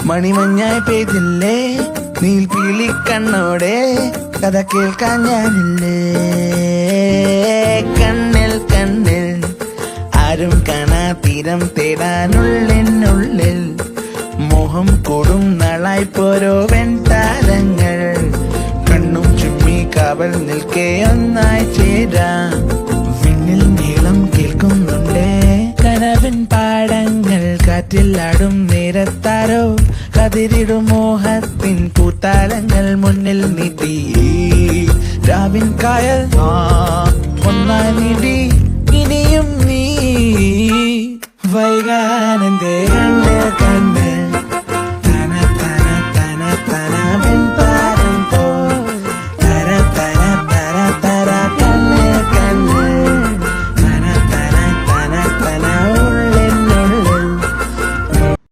മണിമഞ്ഞായി പെയ്തില്ലേ നീൽപീലി കണ്ണോടെ കഥ കേൾക്കാൻ ഞാനില്ലേ കണ്ണിൽ കണ്ണിൽ ആരും കാണാ തീരം തേടാനുള്ളിനുള്ളിൽ മോഹം കൂടും നാളായി പോരോ വെൺതാരങ്ങൾ കണ്ണും ചുമ്മി കാവൽ നിൽക്കേ ഒന്നായി ചേരാം വിണ്ണിൽ നീളം കേൾക്കുന്നുണ്ടേ കനവിൻ പാടങ്ങൾ കാറ്റിലാടും നേരത്താരോ കതിരിടും മോഹത്തിൻ പൂത്താലങ്ങൾ മുന്നിൽ നീട്ടി രാവിൻ കായൽ ഒന്നായി നീടി ഇനിയും നീ വൈകാനന്ദേ